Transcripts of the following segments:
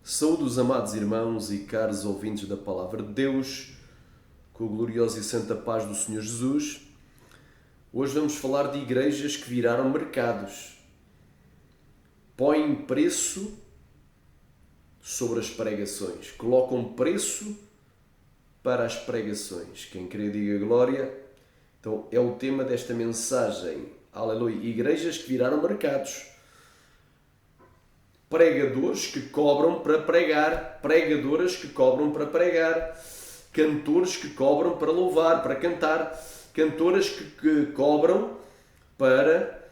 Saúde os amados irmãos e caros ouvintes da Palavra de Deus, com a gloriosa e santa paz do Senhor Jesus. Hoje vamos falar de igrejas que viraram mercados. Põem preço sobre as pregações, colocam preço para as pregações. Quem crê diga glória. Então é o tema desta mensagem. Aleluia. Igrejas que viraram mercados. Pregadores que cobram para pregar, pregadoras que cobram para pregar, cantores que cobram para louvar, para cantar, cantoras que cobram para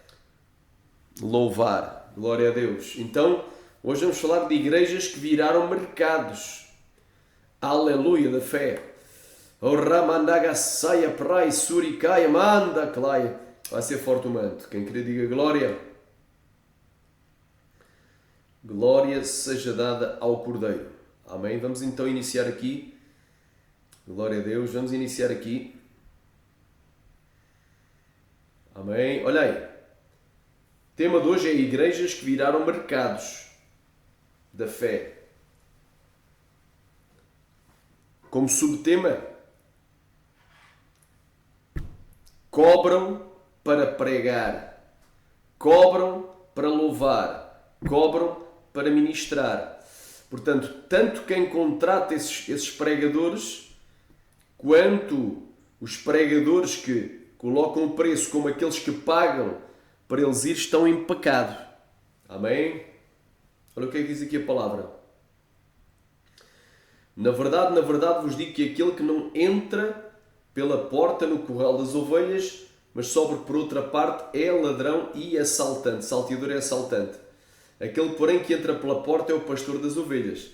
louvar. Glória a Deus. Então, hoje vamos falar de igrejas que viraram mercados. Aleluia da fé. O Ramandaga saia prai suricaya manda claia. Vai ser forte o manto. Quem querer diga glória. Glória seja dada ao Cordeiro. Amém? Vamos então iniciar aqui. Glória a Deus. Vamos iniciar aqui. Amém? Olha aí. O tema de hoje é igrejas que viraram mercados da fé. Como subtema, cobram para pregar, cobram para louvar, cobram para ministrar. Portanto, tanto quem contrata esses pregadores, quanto os pregadores que colocam o preço, como aqueles que pagam para eles ir, estão em pecado. Amém? Olha o que é que diz aqui a palavra. Na verdade vos digo que aquele que não entra pela porta no curral das ovelhas, mas sobe por outra parte, é ladrão e assaltante. Salteador é assaltante. Aquele, porém, que entra pela porta é o pastor das ovelhas.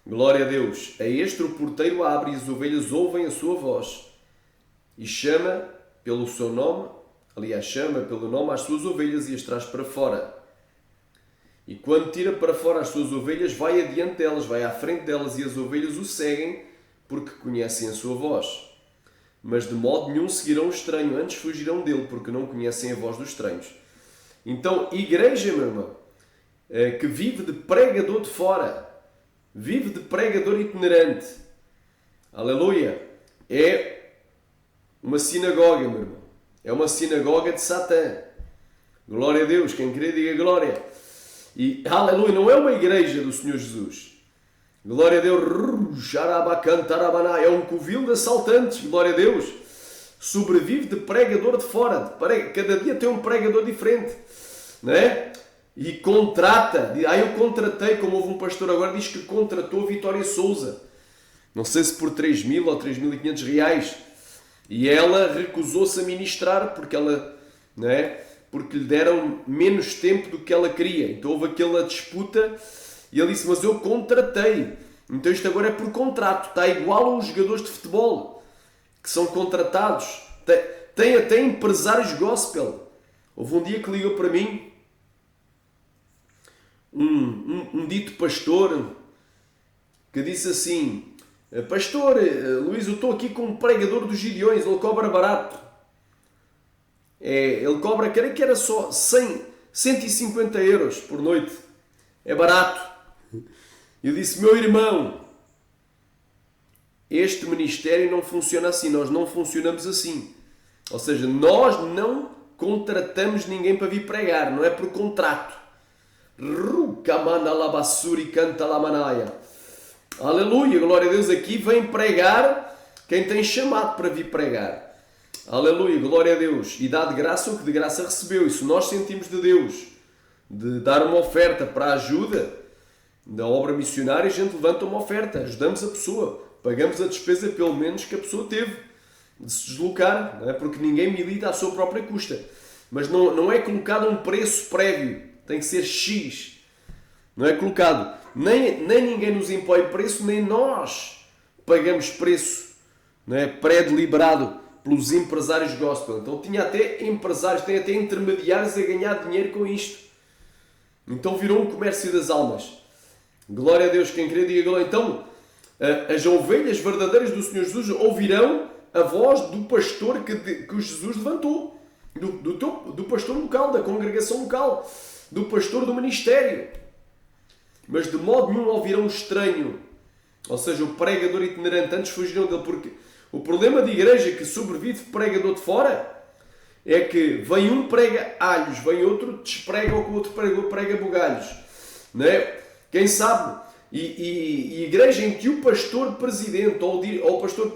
Glória a Deus. A este o porteiro abre e as ovelhas ouvem a sua voz. E chama pelo seu nome, aliás, chama pelo nome às suas ovelhas e as traz para fora. E quando tira para fora as suas ovelhas, vai adiante delas, vai à frente delas, e as ovelhas o seguem, porque conhecem a sua voz. Mas de modo nenhum seguirão o estranho, antes fugirão dele, porque não conhecem a voz dos estranhos. Então, igreja, meu irmão, que vive de pregador de fora, vive de pregador itinerante, aleluia, é uma sinagoga, meu irmão, é uma sinagoga de Satã. Glória a Deus, quem crê diga glória. E aleluia, não é uma igreja do Senhor Jesus. Glória a Deus, é um covil de assaltantes. Glória a Deus. Sobrevive de pregador de fora. Cada dia tem um pregador diferente, não é? E contrata. Eu contratei, como houve um pastor agora, diz que contratou a Vitória Souza. Não sei se por 3.000 ou 3.500 reais. E ela recusou-se a ministrar porque ela, não é? Porque lhe deram menos tempo do que ela queria. Então houve aquela disputa e ele disse, mas eu contratei. Então isto agora é por contrato. Está igual aos jogadores de futebol que são contratados. Tem até empresários gospel. Houve um dia que ligou para mim um dito pastor que disse assim, pastor Luís, eu estou aqui com um pregador dos Gideões, ele cobra barato. Ele cobra, creio que era só 150 euros por noite. É barato. Eu disse, meu irmão, este ministério não funciona assim, nós não funcionamos assim. Ou seja, nós não contratamos ninguém para vir pregar, não é por contrato. Aleluia, glória a Deus, aqui vem pregar quem tem chamado para vir pregar. Aleluia, glória a Deus. E dá de graça o que de graça recebeu. E se nós sentimos de Deus de dar uma oferta para a ajuda da obra missionária, a gente levanta uma oferta, ajudamos a pessoa, pagamos a despesa pelo menos que a pessoa teve de se deslocar, não é? Porque ninguém milita à sua própria custa. Mas não é colocado um preço prévio, tem que ser X. Não é colocado. Nem ninguém nos impõe preço, nem nós pagamos preço, não é? Pré-deliberado pelos empresários gospel. Então tinha até empresários, tem até intermediários a ganhar dinheiro com isto. Então virou um comércio das almas. Glória a Deus, quem crê diga glória. Então as ovelhas verdadeiras do Senhor Jesus ouvirão a voz do pastor que o Jesus levantou, do pastor local, da congregação local, do pastor do ministério. mas de modo nenhum ouvirão o estranho. Ou seja, o pregador itinerante. Antes fugiram dele, porque o problema de igreja que sobrevive pregador de fora é que vem um prega alhos, vem outro desprega o que o outro pregou, prega bugalhos. Não é? Quem sabe? E igreja em que o pastor presidente, ou o pastor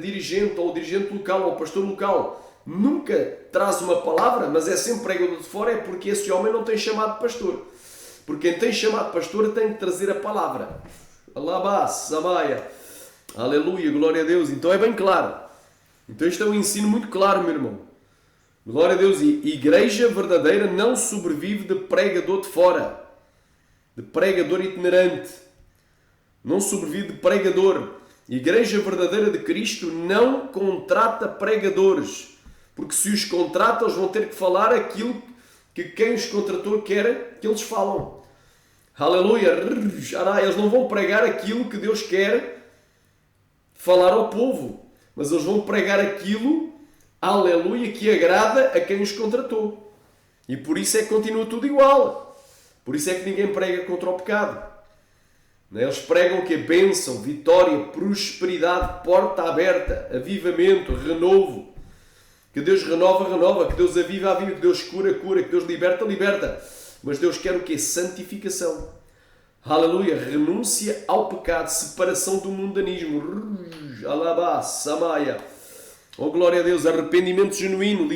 dirigente, ou o dirigente local, ou o pastor local, nunca traz uma palavra, mas é sempre pregador de fora, é porque esse homem não tem chamado de pastor. Porque quem tem chamado de pastor tem que trazer a palavra. Alabá, Samaia. Aleluia, glória a Deus. Então é bem claro. Então isto é um ensino muito claro, meu irmão. Glória a Deus. E igreja verdadeira não sobrevive de pregador de fora, de pregador itinerante. Não sobrevive de pregador. Igreja verdadeira de Cristo não contrata pregadores, porque se os contrata, eles vão ter que falar aquilo que quem os contratou quer que eles falam. Aleluia! Eles não vão pregar aquilo que Deus quer falar ao povo, mas eles vão pregar aquilo, aleluia, que agrada a quem os contratou. E por isso é que continua tudo igual. Por isso é que ninguém prega contra o pecado. Eles pregam que é bênção, vitória, prosperidade, porta aberta, avivamento, renovo. Que Deus renova, que Deus aviva, que Deus cura, que Deus liberta. Mas Deus quer o quê? Santificação. Aleluia. Renúncia ao pecado, separação do mundanismo. Alabá, Samaia. Oh, glória a Deus. Arrependimento genuíno.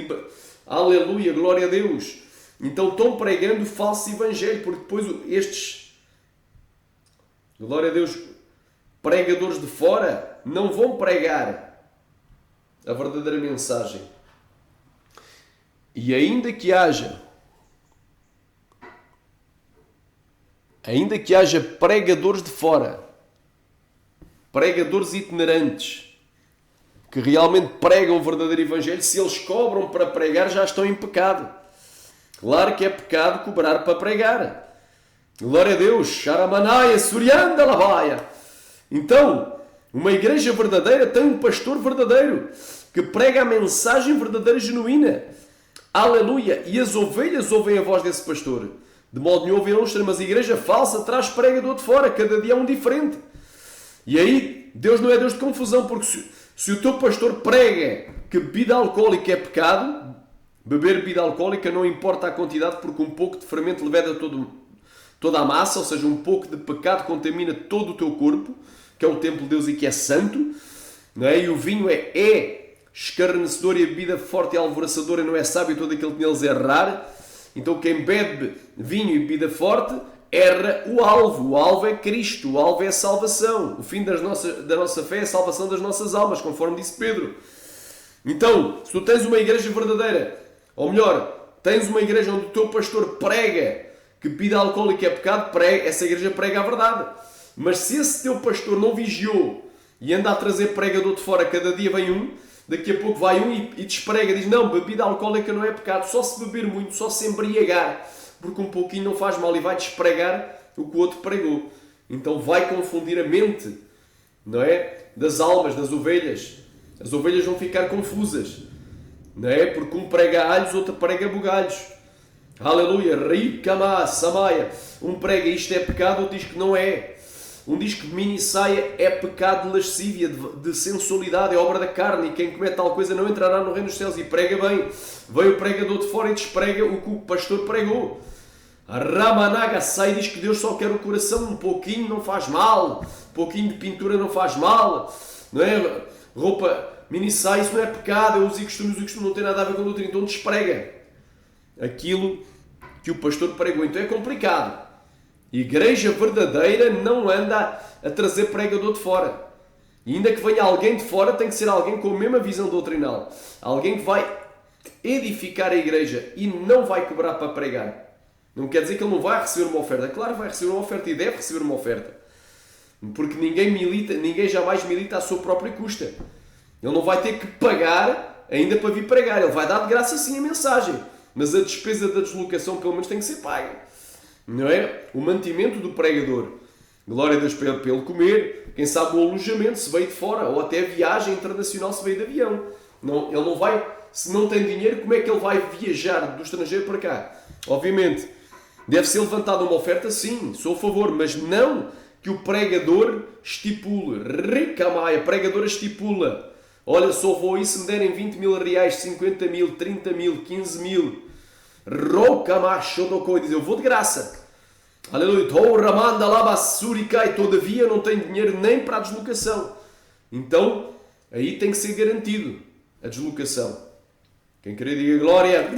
Aleluia, glória a Deus. Então estão pregando falso evangelho, porque depois estes, glória a Deus, pregadores de fora não vão pregar a verdadeira mensagem. E ainda que haja pregadores de fora, pregadores itinerantes, que realmente pregam o verdadeiro evangelho, se eles cobram para pregar, já estão em pecado. Claro que é pecado cobrar para pregar. Glória a Deus. Xaramanaia, Surianda, Lavaia. Então, uma igreja verdadeira tem um pastor verdadeiro que prega a mensagem verdadeira e genuína. Aleluia. E as ovelhas ouvem a voz desse pastor. De modo nenhum ouvirão estranho, mas a igreja falsa traz pregador de fora. Cada dia é um diferente. E aí, Deus não é Deus de confusão, porque se o teu pastor prega que bebida alcoólica é pecado, beber bebida alcoólica não importa a quantidade, porque um pouco de fermento leveda toda a massa, ou seja, um pouco de pecado contamina todo o teu corpo, que é o templo de Deus e que é santo, não é? E o vinho é escarnecedor e a bebida forte e alvoraçadora não é sábio, todo aquele que neles é errar. Então quem bebe vinho e bebida forte erra o alvo é Cristo, o alvo é a salvação, o fim da nossa fé é a salvação das nossas almas, conforme disse Pedro. Então, se tu tens uma igreja verdadeira, ou melhor, tens uma igreja onde o teu pastor prega que bebida alcoólica é pecado, essa igreja prega a verdade. Mas se esse teu pastor não vigiou e anda a trazer pregador de fora, cada dia vem um, daqui a pouco vai um e desprega, diz, não, bebida alcoólica não é pecado, só se beber muito, só se embriagar, porque um pouquinho não faz mal, e vai despregar o que o outro pregou. Então vai confundir a mente, não é? Das almas, das ovelhas. As ovelhas vão ficar confusas, não é? Porque um prega alhos, outro prega bugalhos. Aleluia, Ricamá, Samaia. Um prega isto é pecado, outro diz que não é. Um diz que mini saia é pecado de lascívia, de sensualidade, é obra da carne, e quem comete tal coisa não entrará no reino dos céus. E prega bem. Veio o pregador de fora e desprega o que o pastor pregou. A Ramanaga sai e diz que Deus só quer o coração, um pouquinho não faz mal, um pouquinho de pintura não faz mal, não é? Roupa mini saia, isso não é pecado, é uso e costume não tem nada a ver com o outro, então desprega aquilo que o pastor pregou. Então é complicado. Igreja verdadeira não anda a trazer pregador de fora. E ainda que venha alguém de fora, tem que ser alguém com a mesma visão doutrinal. Alguém que vai edificar a igreja e não vai cobrar para pregar. Não quer dizer que ele não vai receber uma oferta. Claro que vai receber uma oferta e deve receber uma oferta. Porque ninguém jamais milita à sua própria custa. Ele não vai ter que pagar ainda para vir pregar. Ele vai dar de graça sim a mensagem. Mas a despesa da deslocação pelo menos tem que ser paga. Não é? O mantimento do pregador. Glória a Deus para ele comer. Quem sabe o alojamento se veio de fora. Ou até a viagem internacional se veio de avião. Não, ele não vai... Se não tem dinheiro, como é que ele vai viajar do estrangeiro para cá? Obviamente, Deve ser levantada uma oferta? Sim, sou a favor, mas não que o pregador estipule. Ricamaia, pregador estipula. Olha, só vou aí se me derem 20 mil reais, 50 mil, 30 mil, 15 mil. Rocamacho, diz, eu vou de graça. Aleluia. Todavia não tenho dinheiro nem para a deslocação. Então, aí tem que ser garantido a deslocação. Quem querer diga glória.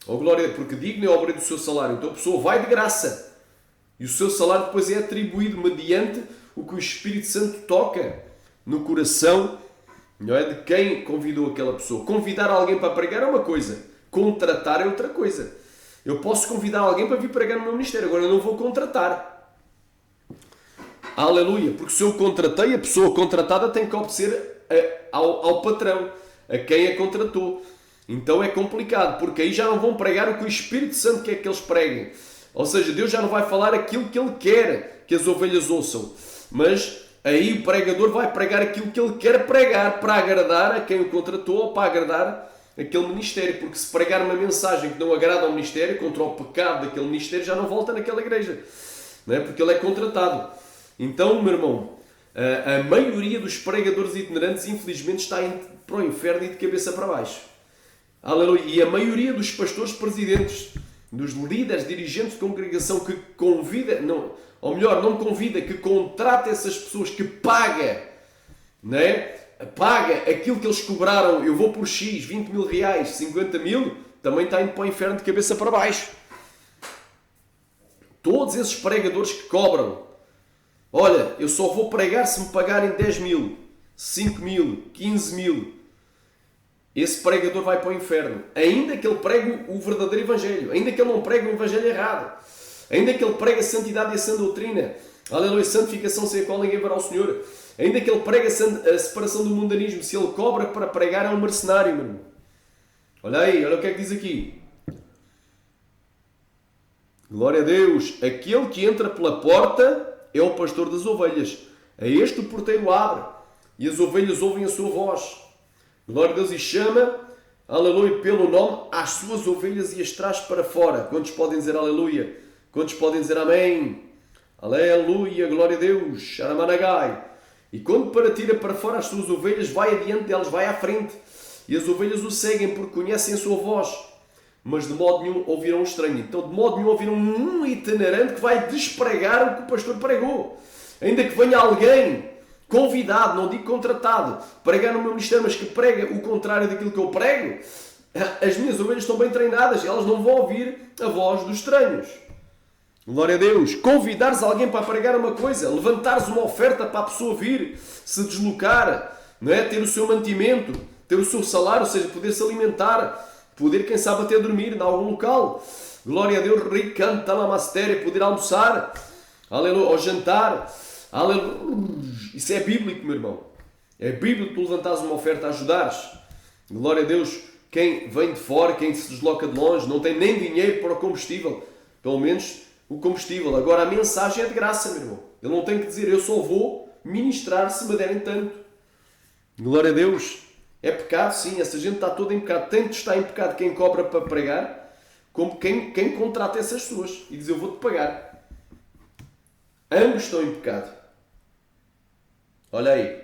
Oh glória, porque digno é a obra do seu salário. Então a pessoa vai de graça. E o seu salário depois é atribuído mediante o que o Espírito Santo toca no coração, não é, de quem convidou aquela pessoa. Convidar alguém para pregar é uma coisa. Contratar é outra coisa. Eu posso convidar alguém para vir pregar no meu ministério. Agora eu não vou contratar. Aleluia. Porque se eu contratei, a pessoa contratada tem que obedecer ao patrão, a quem a contratou. Então é complicado, porque aí já não vão pregar o que o Espírito Santo quer que eles preguem. Ou seja, Deus já não vai falar aquilo que Ele quer que as ovelhas ouçam. Mas aí o pregador vai pregar aquilo que ele quer pregar para agradar a quem o contratou ou para agradar aquele ministério. Porque se pregar uma mensagem que não agrada ao ministério, contra o pecado daquele ministério, já não volta naquela igreja. Não é? Porque ele é contratado. Então, meu irmão, a maioria dos pregadores itinerantes, infelizmente, está indo para o inferno e de cabeça para baixo. Aleluia. E a maioria dos pastores presidentes, dos líderes, dirigentes de congregação que convida, não, ou melhor, não convida, que contrata essas pessoas, que paga, não é? Paga aquilo que eles cobraram, eu vou por X, 20 mil reais, 50 mil, também está indo para o inferno de cabeça para baixo. Todos esses pregadores que cobram, olha, eu só vou pregar se me pagarem 10 mil, 5 mil, 15 mil. Esse pregador vai para o inferno. Ainda que ele pregue o verdadeiro Evangelho. Ainda que ele não pregue o Evangelho errado. Ainda que ele pregue a santidade e a sã doutrina. Aleluia, santificação sem a qual ninguém verá o Senhor. Ainda que ele pregue a separação do mundanismo. Se ele cobra para pregar, é um mercenário, meu irmão. Olha aí, olha o que é que diz aqui. Glória a Deus. Aquele que entra pela porta é o pastor das ovelhas. A este o porteiro abre. E as ovelhas ouvem a sua voz. Glória a Deus, e chama, aleluia, pelo nome, às suas ovelhas e as traz para fora. Quantos podem dizer aleluia? Quantos podem dizer amém? Aleluia, glória a Deus, Sharamanagai. E quando tira para fora as suas ovelhas, vai adiante delas, vai à frente. E as ovelhas o seguem porque conhecem a sua voz. Mas de modo nenhum ouvirão um estranho. Então de modo nenhum ouvirão um itinerante que vai despregar o que o pastor pregou. Ainda que venha alguém convidado, não digo contratado, pregar no meu ministério, mas que prega o contrário daquilo que eu prego, as minhas ovelhas estão bem treinadas, elas não vão ouvir a voz dos estranhos. Glória a Deus. Convidares alguém para pregar uma coisa, levantares uma oferta para a pessoa vir, se deslocar, não é? Ter o seu mantimento, ter o seu salário, ou seja, poder se alimentar, poder, quem sabe, até dormir em algum local. Glória a Deus. Ricanta la mastéria, poder almoçar, aleluia, ou jantar. Aleluia. Isso é bíblico, meu irmão. É bíblico tu levantares uma oferta a ajudares. Glória a Deus. Quem vem de fora, quem se desloca de longe, não tem nem dinheiro para o combustível. Pelo menos o combustível. Agora a mensagem é de graça, meu irmão. Ele não tem que dizer, eu só vou ministrar se me derem tanto. Glória a Deus. É pecado, sim. Essa gente está toda em pecado. Tanto está em pecado quem cobra para pregar, como quem contrata essas pessoas e diz, eu vou-te pagar. Ambos estão em pecado. Olha aí.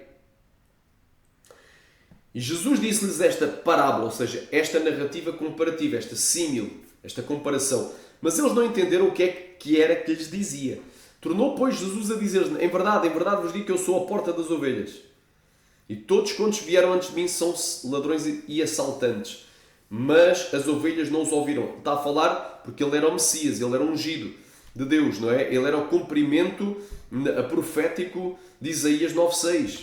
E Jesus disse-lhes esta parábola, ou seja, esta narrativa comparativa, esta símil, esta comparação. Mas eles não entenderam o que é que era que lhes dizia. Tornou, pois, Jesus a dizer-lhes, em verdade vos digo que eu sou a porta das ovelhas. E todos quantos vieram antes de mim são ladrões e assaltantes. Mas as ovelhas não os ouviram. Está a falar porque ele era o Messias, ele era ungido de Deus, não é? Ele era o cumprimento profético de Isaías 9.6.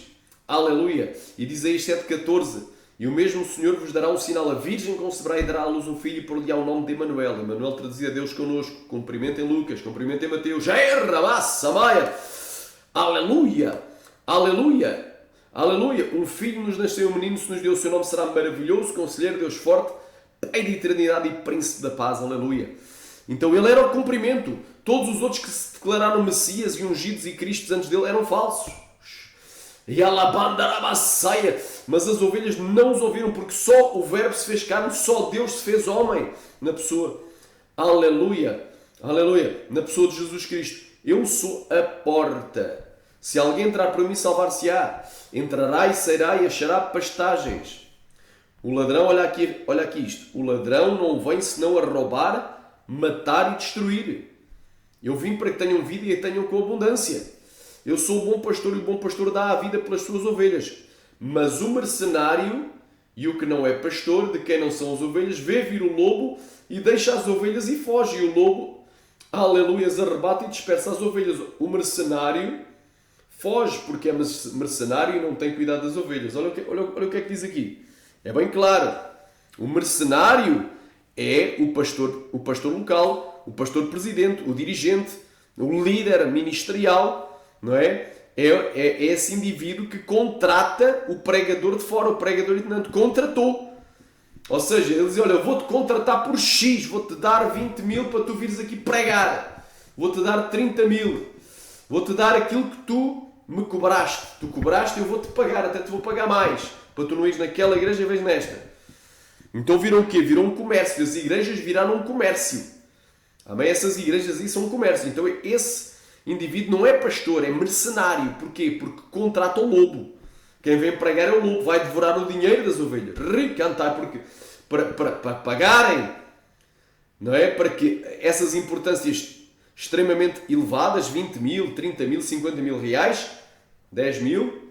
Aleluia! E de Isaías 7.14. E o mesmo Senhor vos dará um sinal. A Virgem conceberá e dará à luz um filho e por-lhe-á o nome de Emanuel. Emanuel traduzia Deus connosco. Cumprimento em Lucas, cumprimento em Mateus. Samaya! Aleluia! Aleluia! Aleluia! Um filho nos nasceu, um menino se nos deu. O seu nome será maravilhoso, conselheiro, Deus forte, Pai de eternidade e príncipe da paz. Aleluia! Então ele era o cumprimento. Todos os outros que se declararam Messias e ungidos e Cristos antes dele eram falsos. E alabandarabassaia. Mas as ovelhas não os ouviram, porque só o Verbo se fez carne, só Deus se fez homem na pessoa. Aleluia, aleluia, na pessoa de Jesus Cristo. Eu sou a porta. Se alguém entrar por mim, salvar-se-á. Entrará e sairá e achará pastagens. O ladrão, olha aqui isto. O ladrão não vem senão a roubar, matar e destruir. Eu vim para que tenham vida e a tenham com abundância. Eu sou o bom pastor e o bom pastor dá a vida pelas suas ovelhas. Mas o mercenário e o que não é pastor, de quem não são as ovelhas, vê vir o lobo e deixa as ovelhas e foge. E o lobo, aleluia, arrebata e dispersa as ovelhas. O mercenário foge porque é mercenário e não tem cuidado das ovelhas. Olha o que é que diz aqui. É bem claro. O mercenário é o pastor local, o pastor presidente, o dirigente, o líder ministerial, não é? É esse indivíduo que contrata o pregador de fora, o pregador itinerante contratou. Ou seja, ele diz, olha, eu vou-te contratar por X, vou-te dar 20 mil para tu vires aqui pregar, vou-te dar 30 mil, vou-te dar aquilo que tu me cobraste. Tu cobraste, eu vou-te pagar, até te vou pagar mais, para tu não ires naquela igreja e vez nesta. Então viram o quê? Viram um comércio. As igrejas viraram um comércio. Amém? Essas igrejas aí são um comércio. Então esse indivíduo não é pastor, é mercenário. Porquê? Porque contrata o lobo. Quem vem pregar é o lobo. Vai devorar o dinheiro das ovelhas. Recantar. Porque para pagarem, não é? Para que essas importâncias extremamente elevadas, 20 mil, 30 mil, 50 mil reais, 10 mil,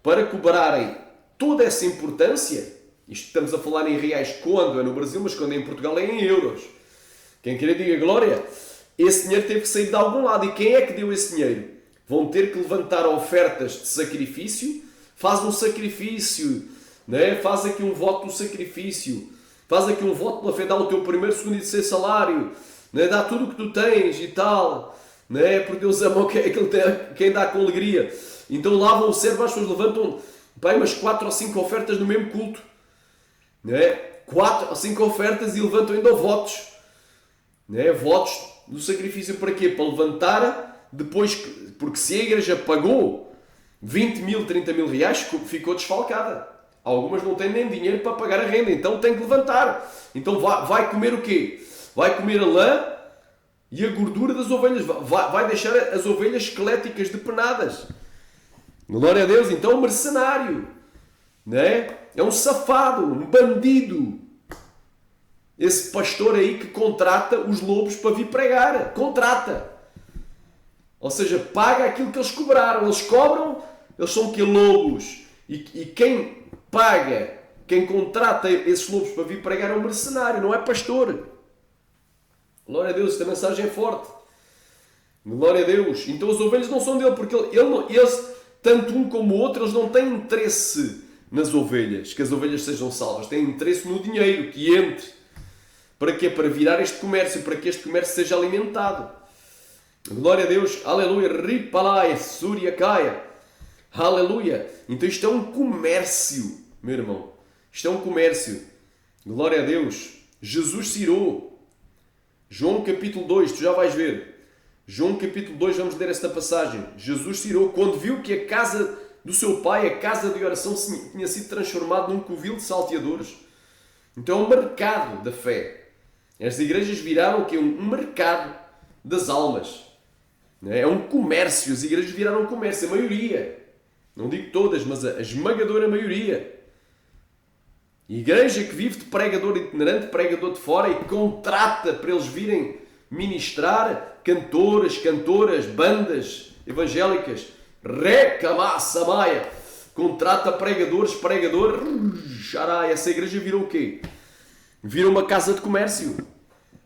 para cobrarem toda essa importância. Isto estamos a falar em reais quando é no Brasil, mas quando é em Portugal é em euros. Quem querer diga glória. Esse dinheiro teve que sair de algum lado. E quem é que deu esse dinheiro? Vão ter que levantar ofertas de sacrifício. Faz um sacrifício, né? Faz aqui um voto do sacrifício. Faz aqui um voto pela fé, dá o teu primeiro, segundo e terceiro salário. Né? Dá tudo o que tu tens e tal. Né? Porque Deus ama quem dá com alegria. Então lá vão ser, as pessoas levantam umas 4 ou 5 ofertas no mesmo culto. Né? 4 ou 5 ofertas e levantam ainda votos. Né? Votos do sacrifício para quê? Para levantar depois, porque se a igreja pagou 20 mil, 30 mil reais, ficou desfalcada. Algumas não têm nem dinheiro para pagar a renda, então tem que levantar. Então vai comer o quê? Vai comer a lã e a gordura das ovelhas. Vai deixar as ovelhas esqueléticas depenadas. Glória a Deus. Então é um mercenário. Né? É um safado, um bandido. Esse pastor aí que contrata os lobos para vir pregar. Contrata. Ou seja, paga aquilo que eles cobraram. Eles cobram, eles são que lobos. E quem paga, quem contrata esses lobos para vir pregar é um mercenário, não é pastor. Glória a Deus, esta mensagem é forte. Glória a Deus. Então as ovelhas não são dele, porque eles, tanto um como o outro, eles não têm interesse nas ovelhas, que as ovelhas sejam salvas. Têm interesse no dinheiro que entre. Para quê? Para virar este comércio, para que este comércio seja alimentado. Glória a Deus. Aleluia. Ripalai, Suriacaia. Aleluia. Então isto é um comércio, meu irmão. Isto é um comércio. Glória a Deus. Jesus se irou. João capítulo 2, tu já vais ver. João capítulo 2, vamos ler esta passagem. Jesus se irou quando viu que a casa do seu pai, a casa de oração, tinha sido transformada num covil de salteadores. Então é um mercado da fé. As igrejas viraram o quê? Um mercado das almas. É um comércio. As igrejas viraram um comércio. A maioria. Não digo todas, mas a esmagadora maioria. Igreja que vive de pregador itinerante, pregador de fora e contrata para eles virem ministrar cantoras, bandas evangélicas. Recabassamaya. Contrata pregadores. Essa igreja virou o quê? Virou uma casa de comércio.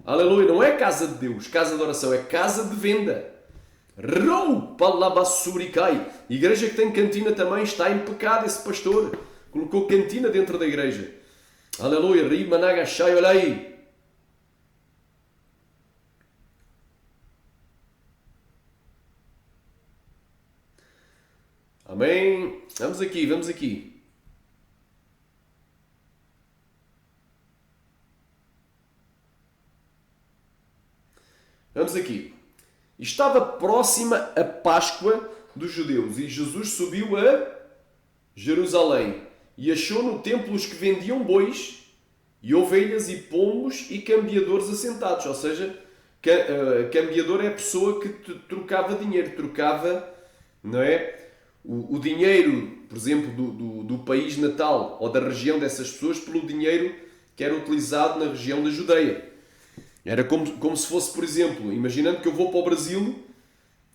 Aleluia. Não é casa de Deus, casa de oração, é casa de venda. Roupalabassurikai. Igreja que tem cantina também está em pecado esse pastor. Colocou cantina dentro da igreja. Aleluia. Rimanagashai, olha aí. Amém. Vamos aqui. Vamos aqui. Estava próxima a Páscoa dos judeus. E Jesus subiu a Jerusalém e achou no templo os que vendiam bois e ovelhas e pombos e cambiadores assentados. Ou seja, cambiador é a pessoa que trocava dinheiro, trocava, não é? O dinheiro, por exemplo, do país natal ou da região dessas pessoas pelo dinheiro que era utilizado na região da Judeia. Era como se fosse, por exemplo, imaginando que eu vou para o Brasil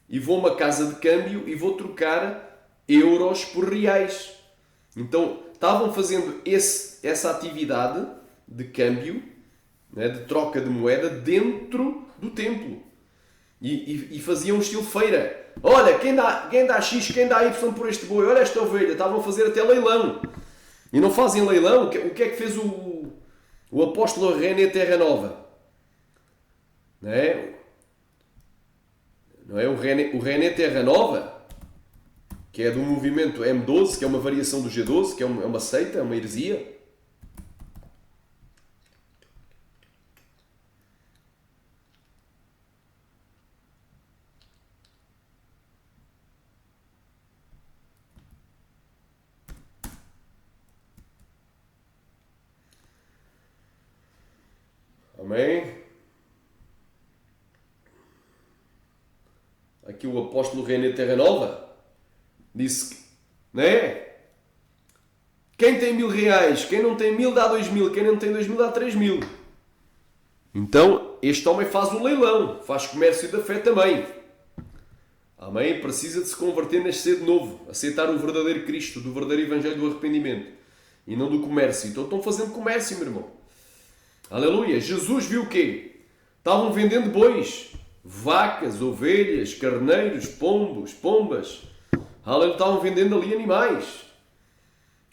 e vou a uma casa de câmbio e vou trocar euros por reais. Então, estavam fazendo essa atividade de câmbio, né, de troca de moeda, dentro do templo. E faziam um estilo feira. Olha, quem dá X, quem dá Y por este boi? Olha esta ovelha. Estavam a fazer até leilão. E não fazem leilão. O que é que fez o apóstolo René Terra Nova? Não é? O René Terra Nova, que é do movimento M12, que é uma variação do G12, que é uma seita, é uma heresia. Amém? Aqui o apóstolo René Terra Nova disse que, né? Quem tem R$1.000, quem não tem 1.000 dá 2.000, quem não tem 2.000 dá 3.000. Então, este homem faz o leilão, faz comércio da fé também. Amém? Precisa de se converter, nascer de novo, aceitar o verdadeiro Cristo, do verdadeiro Evangelho do arrependimento e não do comércio. Então estão fazendo comércio, meu irmão. Aleluia! Jesus viu o quê? Estavam vendendo bois, vacas, ovelhas, carneiros, pombos, pombas. Aleluia! Estavam vendendo ali animais.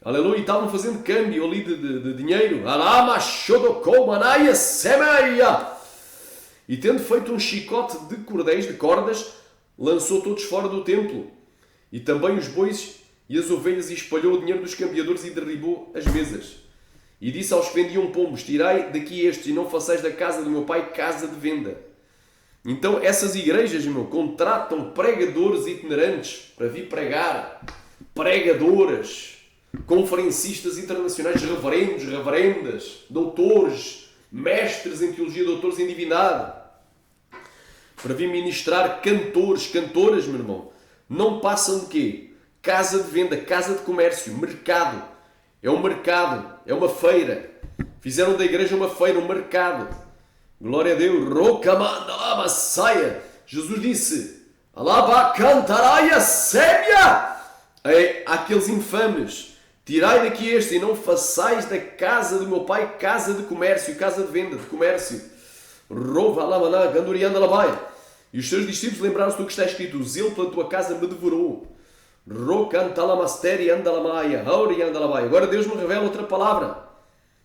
Aleluia! Estavam fazendo câmbio ali de dinheiro. E tendo feito um chicote de cordéis, de cordas, lançou todos fora do templo. E também os bois e as ovelhas, e espalhou o dinheiro dos cambiadores e derribou as mesas. E disse aos que vendiam pombos: tirai daqui estes e não façais da casa do meu pai casa de venda. Então essas igrejas, irmão, contratam pregadores itinerantes para vir pregar, pregadoras, conferencistas internacionais, reverendos, reverendas, doutores, mestres em teologia, doutores em divindade, para vir ministrar, cantores, cantoras, meu irmão. Não passam de quê? Casa de venda, casa de comércio, mercado. É um mercado, é uma feira. Fizeram da igreja uma feira, um mercado. Glória a Deus. Rocamanda Massaia. Jesus disse: Alaba cantaraia sébia. Aqueles infames: tirai daqui este e não façais da casa do meu pai casa de comércio, casa de venda, de comércio. Rova alamaná, gandurianda labai. E os seus discípulos lembraram-se do que está escrito: o zelo pela tua casa me devorou. Agora Deus me revela outra palavra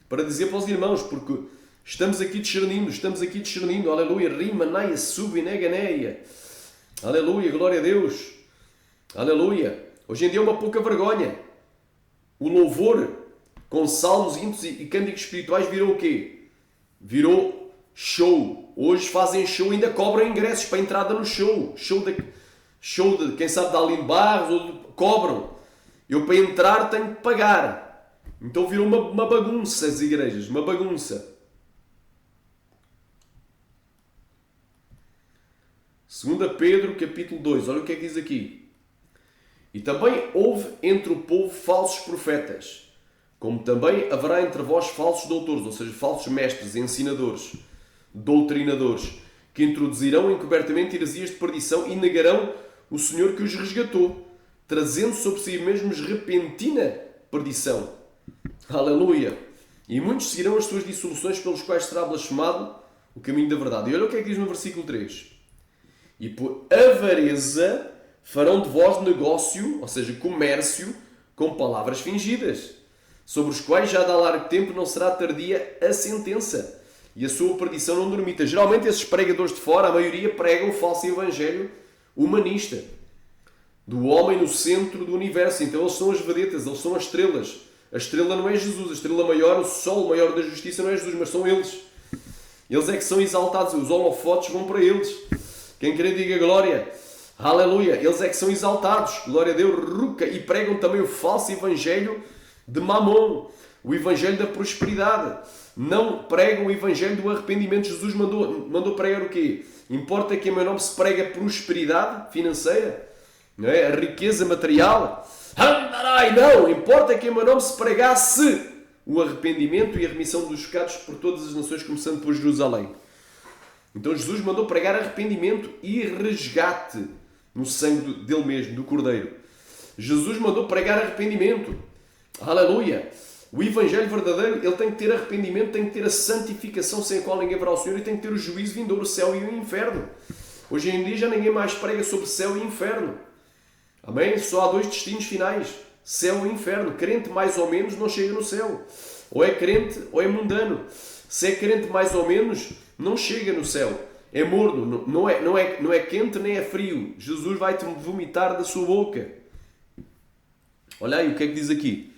para dizer para os irmãos, porque estamos aqui discernindo, aleluia, rimanaia, subineganeia, aleluia, glória a Deus, aleluia. Hoje em dia é uma pouca vergonha. O louvor com salmos, hinos e cânticos espirituais virou o quê? Virou show. Hoje fazem show, ainda cobram ingressos para a entrada no show. Show de quem sabe, de Aline Barros, cobram. Eu para entrar tenho que pagar. Então virou uma bagunça as igrejas, uma bagunça. 2 Pedro capítulo 2, olha o que é que diz aqui. E também houve entre o povo falsos profetas, como também haverá entre vós falsos doutores, ou seja, falsos mestres, ensinadores, doutrinadores, que introduzirão encobertamente heresias de perdição e negarão o Senhor que os resgatou, trazendo sobre si mesmos repentina perdição. Aleluia! E muitos seguirão as suas dissoluções, pelos quais será blasfemado o caminho da verdade. E olha o que é que diz no versículo 3. E por avareza farão de vós negócio, ou seja, comércio, com palavras fingidas, sobre os quais já dá largo tempo não será tardia a sentença, e a sua perdição não dormita. Geralmente esses pregadores de fora, a maioria pregam o falso evangelho humanista, do homem no centro do universo. Então eles são as vedetas, eles são as estrelas. A estrela não é Jesus, a estrela maior, o sol maior da justiça não é Jesus, mas são eles. Eles é que são exaltados, os holofotes vão para eles. Quem quer diga glória. Aleluia! Eles é que são exaltados. Glória a Deus. Ruca. E pregam também o falso evangelho de Mamon. O evangelho da prosperidade. Não pregam o evangelho do arrependimento. Jesus mandou pregar o quê? Importa que em meu nome se prega prosperidade financeira? Não é? A riqueza material? Não! Importa que em meu nome se pregasse o arrependimento e a remissão dos pecados por todas as nações, começando por Jerusalém. Então Jesus mandou pregar arrependimento e resgate no sangue dele mesmo, do Cordeiro. Jesus mandou pregar arrependimento. Aleluia! O Evangelho verdadeiro, ele tem que ter arrependimento, tem que ter a santificação sem a qual ninguém verá o Senhor e tem que ter o juízo vindouro, o céu e o inferno. Hoje em dia já ninguém mais prega sobre céu e inferno. Amém? Só há dois destinos finais. Céu e inferno. Crente mais ou menos não chega no céu. Ou é crente ou é mundano. Se é crente mais ou menos, não chega no céu. É morno. Não é quente nem é frio. Jesus vai-te vomitar da sua boca. Olha aí o que é que diz aqui.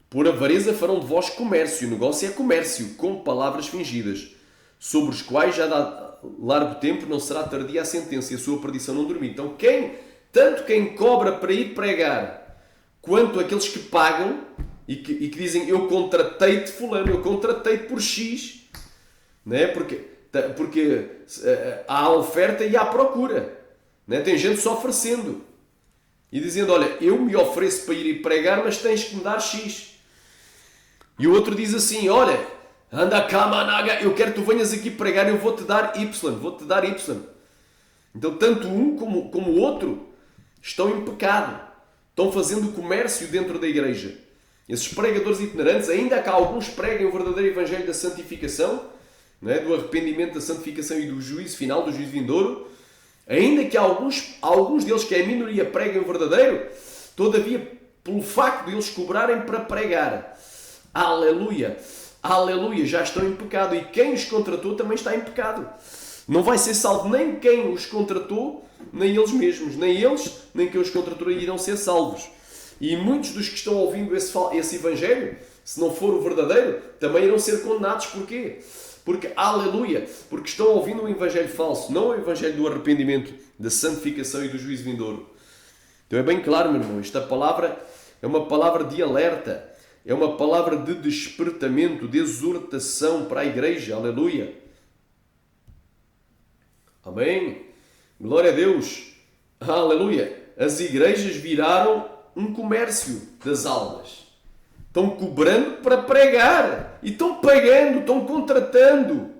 Por avareza farão de vós comércio. O negócio é comércio, com palavras fingidas, sobre os quais já dá largo tempo não será tardia a sentença e a sua perdição não dormir. Então tanto quem cobra para ir pregar, quanto aqueles que pagam e que dizem eu contratei-te fulano, eu contratei-te por X, não é? Porque há oferta e há procura. Não é? Tem gente só oferecendo e dizendo, olha, eu me ofereço para ir pregar, mas tens que me dar X. E o outro diz assim, olha, anda cá, managa, eu quero que tu venhas aqui pregar, eu vou-te dar Y. Então, tanto um como o outro estão em pecado. Estão fazendo comércio dentro da igreja. Esses pregadores itinerantes, ainda que alguns preguem o verdadeiro evangelho da santificação, não é? Do arrependimento, da santificação e do juízo final, do juízo vindouro, ainda que alguns deles, que é a minoria, preguem o verdadeiro, todavia, pelo facto de eles cobrarem para pregar, aleluia, aleluia, já estão em pecado. E quem os contratou também está em pecado. Não vai ser salvo nem quem os contratou, nem eles mesmos. Nem eles, nem quem os contratou irão ser salvos. E muitos dos que estão ouvindo esse evangelho, se não for o verdadeiro, também irão ser condenados. Porquê? Porque, aleluia, porque estão ouvindo um evangelho falso, não o evangelho do arrependimento, da santificação e do juízo vindouro. Então é bem claro, meu irmão, esta palavra é uma palavra de alerta. É uma palavra de despertamento, de exortação para a igreja. Aleluia. Amém. Glória a Deus. Aleluia. As igrejas viraram um comércio das almas. Estão cobrando para pregar. E estão pagando, estão contratando.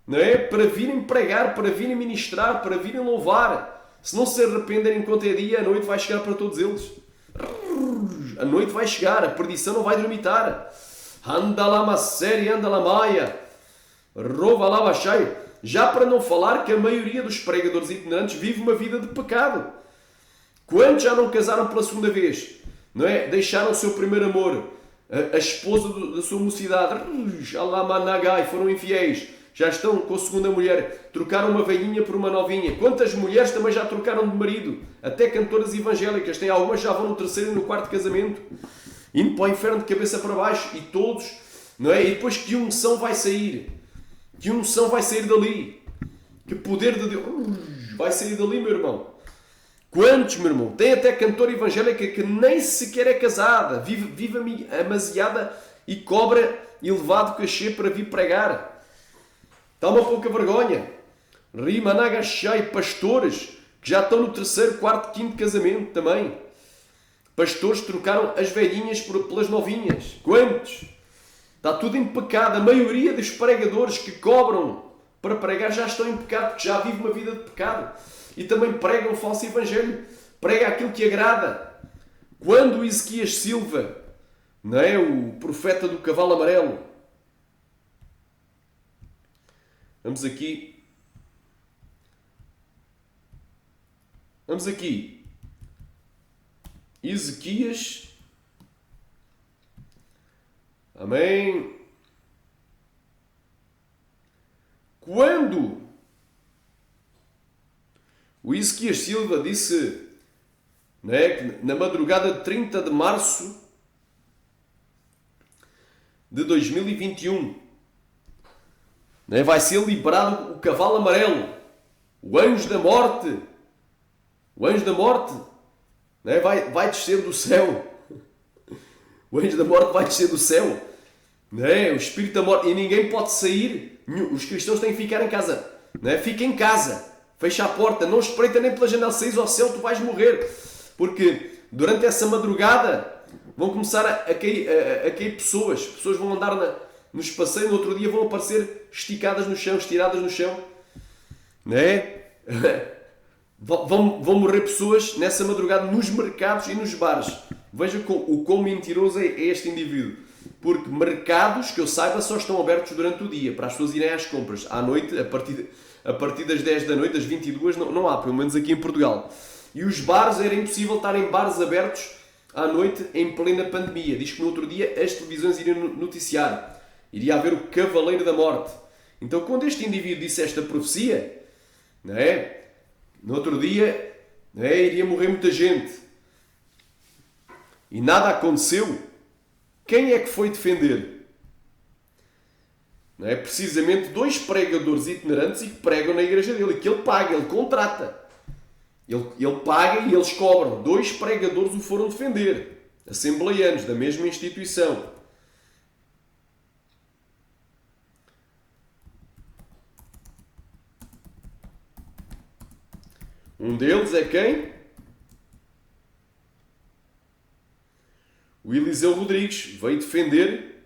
Não é? Para virem pregar, para virem ministrar, para virem louvar. Se não se arrependerem enquanto é dia, a noite vai chegar para todos eles. A noite vai chegar, a perdição não vai dormitar. Anda lá maséria, anda lá maia. Rova lá baixai. Já para não falar que a maioria dos pregadores itinerantes vive uma vida de pecado. Quantos já não casaram pela segunda vez? Não é? Deixaram o seu primeiro amor, a esposa da sua mocidade, e foram infiéis. Já estão com a segunda mulher, trocaram uma velhinha por uma novinha. Quantas mulheres também já trocaram de marido? Até cantoras evangélicas, tem algumas já vão no terceiro e no quarto casamento, indo para o inferno de cabeça para baixo, e todos, não é? E depois que unção vai sair? Que unção vai sair dali? Que poder de Deus vai sair dali, meu irmão? Quantos, meu irmão? Tem até cantora evangélica que nem sequer é casada, vive amasiada e cobra elevado cachê para vir pregar. Está uma pouca vergonha. Rimanagachai, pastores que já estão no terceiro, quarto, quinto casamento também. Pastores trocaram as velhinhas pelas novinhas. Quantos? Está tudo em pecado. A maioria dos pregadores que cobram para pregar já estão em pecado, porque já vivem uma vida de pecado. E também pregam o falso evangelho. Prega aquilo que agrada. Quando o Ezequias Silva, não é? O profeta do cavalo amarelo. Vamos aqui. Ezequias. Amém. Quando o Ezequias Silva disse, não é, que na madrugada de 30 de março de 2021, não é, vai ser liberado o cavalo amarelo, o anjo da morte, O anjo da morte, né, vai descer do céu. O anjo da morte vai descer do céu. Né? O espírito da morte. E ninguém pode sair. Os cristãos têm que ficar em casa. Né? Fica em casa. Fecha a porta. Não espreita nem pela janela. Saís ao céu, tu vais morrer. Porque durante essa madrugada vão começar a cair pessoas. Pessoas vão andar nos passeios. No outro dia vão aparecer esticadas no chão, estiradas no chão. Né? Vão morrer pessoas nessa madrugada nos mercados e nos bares. Veja o quão mentiroso é este indivíduo. Porque mercados, que eu saiba, só estão abertos durante o dia, para as pessoas irem às compras. À noite, a partir das 10 da noite, das 22, não há, pelo menos aqui em Portugal. E os bares, era impossível estarem bares abertos à noite em plena pandemia. Diz que no outro dia as televisões iriam noticiar. Iria haver o Cavaleiro da Morte. Então, quando este indivíduo disse esta profecia, não é? No outro dia, não é? Iria morrer muita gente. E nada aconteceu. Quem é que foi defender? Não é? Precisamente 2 pregadores itinerantes e que pregam na igreja dele. Que ele paga, ele contrata. Ele paga e eles cobram. 2 pregadores o foram defender. Assembleianos da mesma instituição. Um deles é quem? O Eliseu Rodrigues veio defender,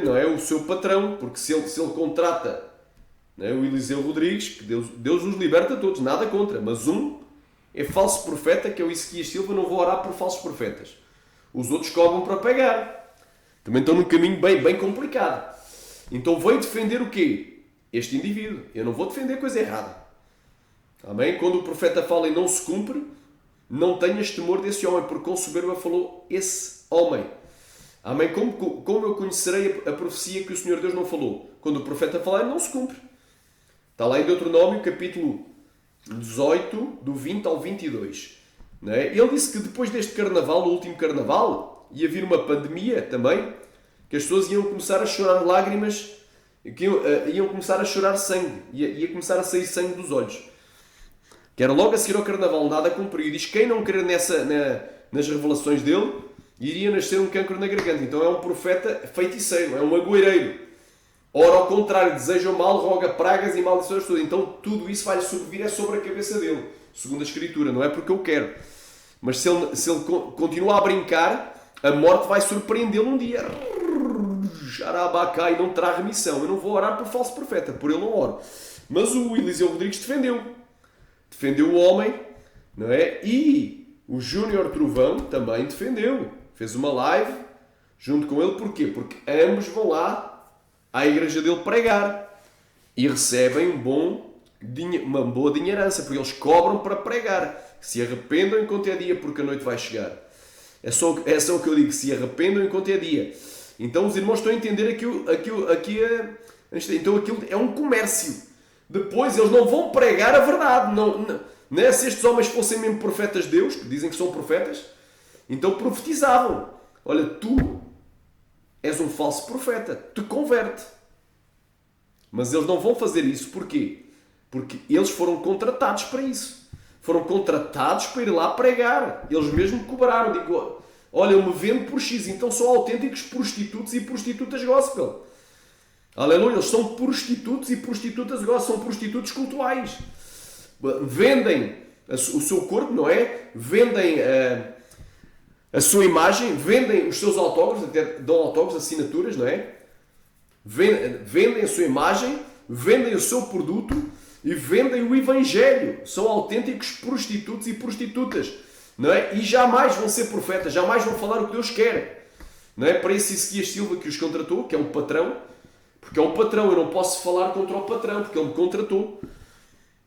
não é, o seu patrão, porque se ele contrata, não é, o Eliseu Rodrigues, que Deus nos liberta a todos, nada contra, mas um é falso profeta, que é o Ezequias Silva. Não vou orar por falsos profetas. Os outros cobram para pagar. Também estão num caminho bem complicado. Então veio defender o quê? Este indivíduo. Eu não vou defender coisa errada. Amém? Quando o profeta fala e não se cumpre, não tenhas temor desse homem, porque com soberba falou esse homem. Amém? Como eu conhecerei a profecia que o Senhor Deus não falou? Quando o profeta falar, não se cumpre. Está lá em Deuteronômio, capítulo 18, do 20 ao 22. Não é? Ele disse que depois deste carnaval, o último carnaval, ia vir uma pandemia também, que as pessoas iam começar a chorar lágrimas, que iam começar a chorar sangue, ia começar a sair sangue dos olhos. Que era logo a seguir ao carnaval, nada cumpriu. E diz que quem não crer nas revelações dele, iria nascer um cancro na garganta. Então é um profeta feiticeiro, é um agüeireiro. Ora, ao contrário, deseja o mal, roga pragas e maldições todas. Então tudo isso vai vir sobre a cabeça dele, segundo a Escritura. Não é porque eu quero. Mas se ele continua a brincar, a morte vai surpreendê-lo um dia. Jarabacá, e não terá remissão. Eu não vou orar por falso profeta, por ele não oro. Mas o Eliseu Rodrigues defendeu o homem, não é? E o Júnior Trovão também defendeu. Fez uma live junto com ele. Porquê? Porque ambos vão lá à igreja dele pregar e recebem uma boa dinheirança, porque eles cobram para pregar. Se arrependam enquanto é dia, porque a noite vai chegar. É só o que eu digo, se arrependam enquanto é dia. Então os irmãos estão a entender então aquilo é um comércio. Depois eles não vão pregar a verdade. Não é? Se estes homens fossem mesmo profetas de Deus, que dizem que são profetas, então profetizavam. Olha, tu és um falso profeta, te converte. Mas eles não vão fazer isso. Porquê? Porque eles foram contratados para isso. Foram contratados para ir lá pregar. Eles mesmo cobraram. Digo, olha, eu me vendo por X, então são autênticos prostitutos e prostitutas gospel. Aleluia, eles são prostitutos e prostitutas gospel, são prostitutos cultuais. Vendem o seu corpo, não é? Vendem a sua imagem, vendem os seus autógrafos, até dão autógrafos, assinaturas, não é? Vendem a sua imagem, vendem o seu produto e vendem o Evangelho. São autênticos prostitutos e prostitutas, não é? E jamais vão ser profetas, jamais vão falar o que Deus quer. Não é? Para esse Ezequias Silva que os contratou, que é um patrão, porque é um patrão, eu não posso falar contra o patrão, porque ele me contratou.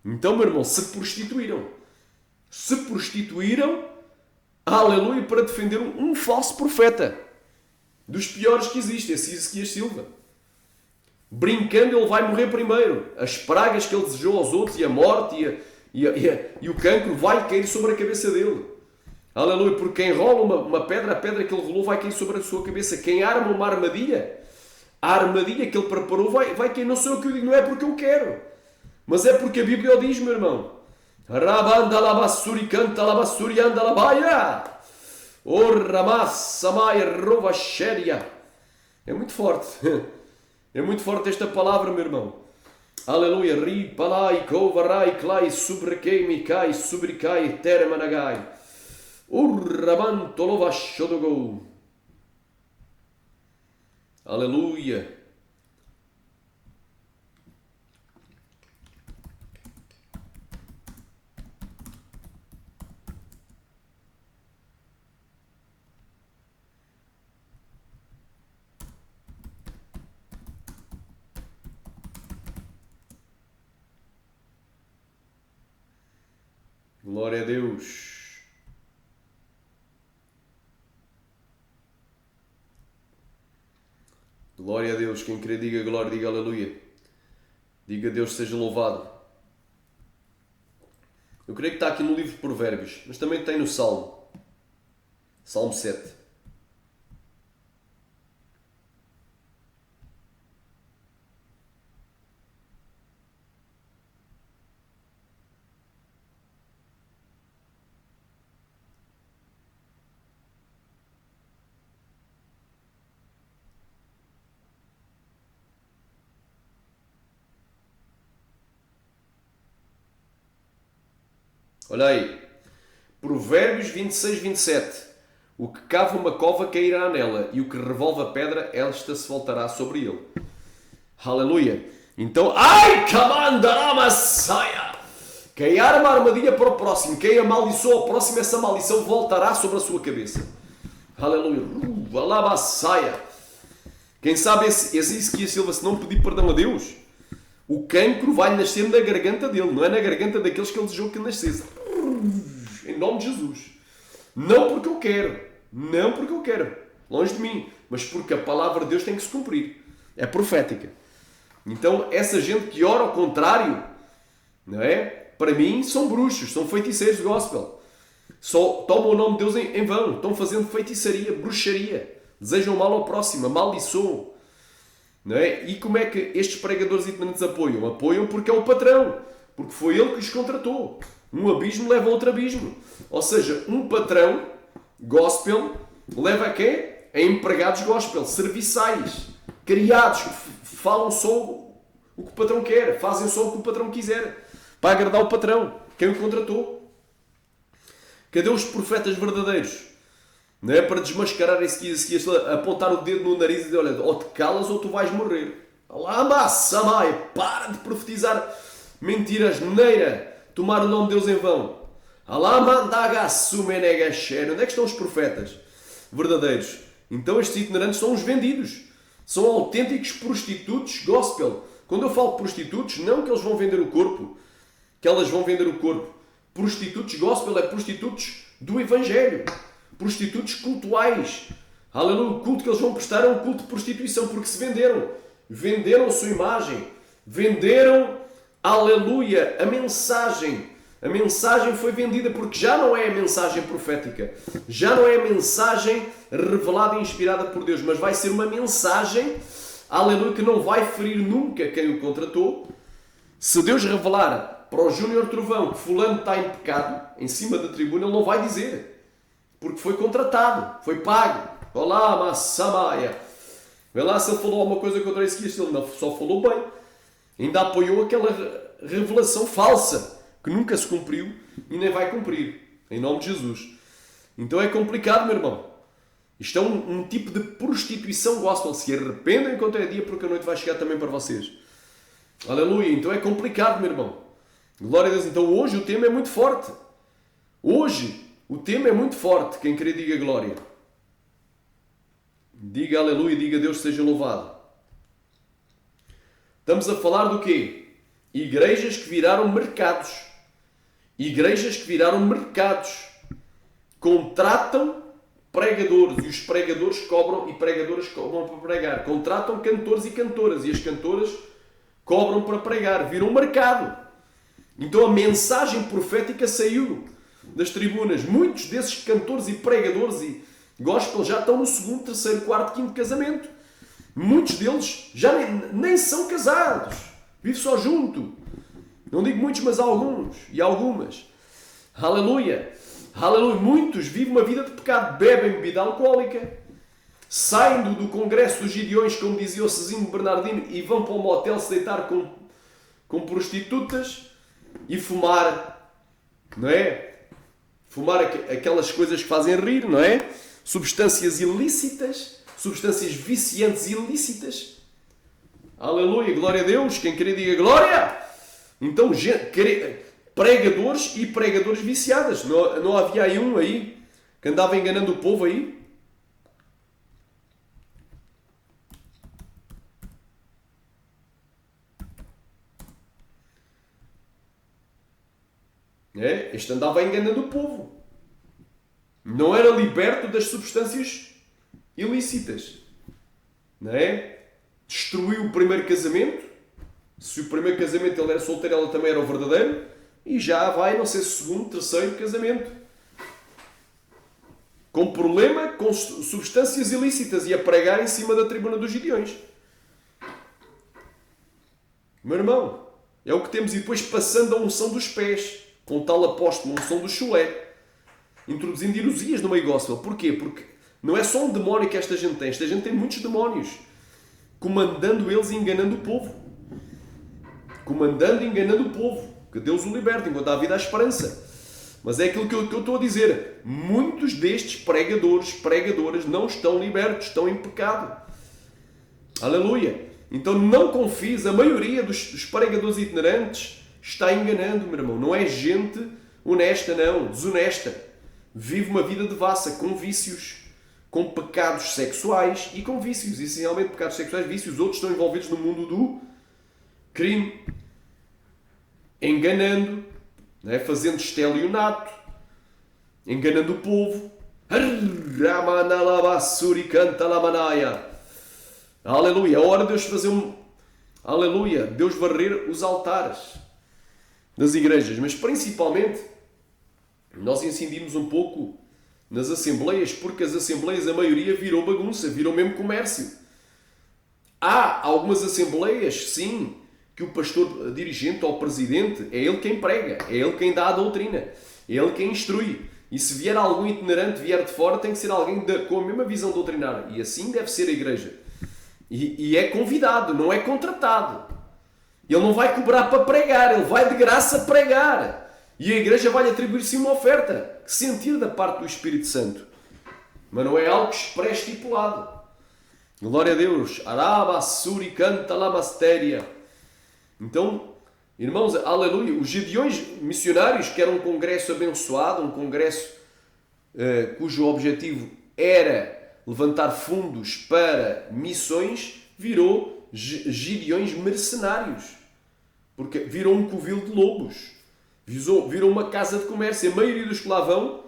Então, meu irmão, se prostituíram, aleluia, para defender um falso profeta, dos piores que existe, esse Ezequias Silva. Brincando, ele vai morrer primeiro. As pragas que ele desejou aos outros, e a morte, e o cancro vai cair sobre a cabeça dele. Aleluia, porque quem rola uma pedra, a pedra que ele rolou vai cair sobre a sua cabeça. Quem arma uma armadilha, a armadilha que ele preparou vai cair. Não sou eu que eu digo, não é porque eu quero, mas é porque a Bíblia o diz, meu irmão. Rabanda labassuri canta labassuri anda labaia. Orramassamai rovashéria. É muito forte. É muito forte esta palavra, meu irmão. Aleluia. Ri palai kovarai klai subrekei mikai subrikai termanagai. Urrabanto lovashodogou. Aleluia. Glória a Deus. Glória a Deus. Quem crê, diga glória, diga aleluia. Diga Deus seja louvado. Eu creio que está aqui no livro de Provérbios, mas também tem no Salmo. Salmo 7. Olha aí, Provérbios 26, 27. O que cava uma cova cairá nela, e o que revolve a pedra, esta se voltará sobre ele. Aleluia. Então, ai, camandarama saia! Quem arma a armadilha para o próximo, quem amaldiçoa o próximo, essa maldição voltará sobre a sua cabeça. Aleluia. Alaba saia. Quem sabe esse Ezequias Silva, se não pedir perdão a Deus, o cancro vai nascer na garganta dele, não é na garganta daqueles que ele desejou que nascesse. Em nome de Jesus. Não porque eu quero. Não porque eu quero. Longe de mim. Mas porque a palavra de Deus tem que se cumprir. É profética. Então, essa gente que ora ao contrário, não é? Para mim, são bruxos. São feiticeiros de gospel. Só tomam o nome de Deus em vão. Estão fazendo feitiçaria, bruxaria. Desejam mal ao próximo. Amaldiçoam. Não é? E como é que estes pregadores itinerantes apoiam? Apoiam porque é o patrão. Porque foi ele que os contratou. Um abismo leva a outro abismo. Ou seja, um patrão gospel leva a quê? A empregados gospel, serviçais, criados, que falam só o que o patrão quer, fazem só o que o patrão quiser, para agradar o patrão, quem o contratou. Cadê os profetas verdadeiros? Não é para desmascarar esse apontar o dedo no nariz e dizer, olha, ou te calas ou tu vais morrer. Alá, massa, mãe, para de profetizar mentiras, neira. Tomar o nome de Deus em vão. Onde é que estão os profetas verdadeiros? Então estes itinerantes são os vendidos. São autênticos prostitutos gospel. Quando eu falo prostitutos, não que eles vão vender o corpo. Que elas vão vender o corpo. Prostitutos gospel é prostitutos do Evangelho. Prostitutos cultuais. Aleluia. O culto que eles vão prestar é um culto de prostituição. Porque se venderam. Venderam a sua imagem. Venderam... Aleluia! A mensagem foi vendida porque já não é a mensagem profética, já não é a mensagem revelada e inspirada por Deus, mas vai ser uma mensagem, aleluia, que não vai ferir nunca quem o contratou. Se Deus revelar para o Júnior Trovão que fulano está em pecado, em cima da tribuna, ele não vai dizer, porque foi contratado, foi pago. Olá, Massamaia! Vê lá se ele falou alguma coisa contra esse que ele não só falou bem. Ainda apoiou aquela revelação falsa que nunca se cumpriu e nem vai cumprir. Em nome de Jesus. Então é complicado, meu irmão. Isto é um tipo de prostituição gospel. Se arrependem enquanto é dia, porque a noite vai chegar também para vocês. Aleluia. Então é complicado, meu irmão. Glória a Deus. Então hoje o tema é muito forte. Hoje o tema é muito forte. Quem querer diga glória. Diga aleluia. Diga Deus seja louvado. Estamos a falar do quê? Igrejas que viraram mercados. Igrejas que viraram mercados. Contratam pregadores. E os pregadores cobram e pregadoras cobram para pregar. Contratam cantores e cantoras. E as cantoras cobram para pregar. Viram um mercado. Então a mensagem profética saiu das tribunas. Muitos desses cantores e pregadores e gospel já estão no segundo, terceiro, quarto, quinto casamento. Muitos deles já nem são casados. Vivem só junto. Não digo muitos, mas alguns e algumas. Aleluia! Aleluia! Muitos vivem uma vida de pecado, bebem bebida alcoólica, saem do congresso dos Gideões, como dizia o Cezinho Bernardino, e vão para um motel se deitar com prostitutas e fumar, não é? Fumar aquelas coisas que fazem rir, não é? Substâncias ilícitas, substâncias viciantes ilícitas. Aleluia, glória a Deus, quem querer diga glória. Então, pregadores e pregadores viciadas. Não havia aí um aí que andava enganando o povo aí? Este andava enganando o povo. Não era liberto das substâncias ilícitas. Não é? Destruiu o primeiro casamento. Se o primeiro casamento ele era solteiro, ela também era o verdadeiro. E já vai, não sei, segundo, terceiro casamento. Com problema, com substâncias ilícitas e a pregar em cima da tribuna dos Gideões. Meu irmão, é o que temos. E depois passando a unção dos pés, com o tal apóstolo, a unção do chulé. Introduzindo heresias no meio gospel. Porquê? Porque não é só um demónio que esta gente tem. Esta gente tem muitos demónios. Comandando eles e enganando o povo. Comandando e enganando o povo. Que Deus o liberte, enquanto há vida há esperança. Mas é aquilo que eu estou a dizer. Muitos destes pregadoras não estão libertos. Estão em pecado. Aleluia. Então não confies. A maioria dos pregadores itinerantes está enganando, meu irmão. Não é gente honesta, não. Desonesta. Vive uma vida devassa, com vícios, com pecados sexuais e com vícios, essencialmente pecados sexuais, vícios. Outros estão envolvidos no mundo do crime, enganando, né? Fazendo estelionato, enganando o povo. Aleluia, é hora de Deus fazer aleluia, Deus varrer os altares das igrejas, mas principalmente nós incidimos um pouco nas assembleias, porque as assembleias, a maioria, virou bagunça, virou mesmo comércio. Há algumas assembleias, sim, que o pastor dirigente ou presidente é ele quem prega, é ele quem dá a doutrina, é ele quem instrui. E se vier algum itinerante, vier de fora, tem que ser alguém com a mesma visão doutrinária. E assim deve ser a igreja. E é convidado, não é contratado. Ele não vai cobrar para pregar, ele vai de graça pregar. E a igreja vai-lhe atribuir-se uma oferta, que sentir da parte do Espírito Santo. Mas não é algo pré-estipulado. Glória a Deus. Araba, suri, canta, lamastéria. Então, irmãos, aleluia. Os Gideões missionários, que era um congresso abençoado, um congresso cujo objetivo era levantar fundos para missões, virou Gideões mercenários. Porque virou um covil de lobos. Virou uma casa de comércio. A maioria dos que lá vão,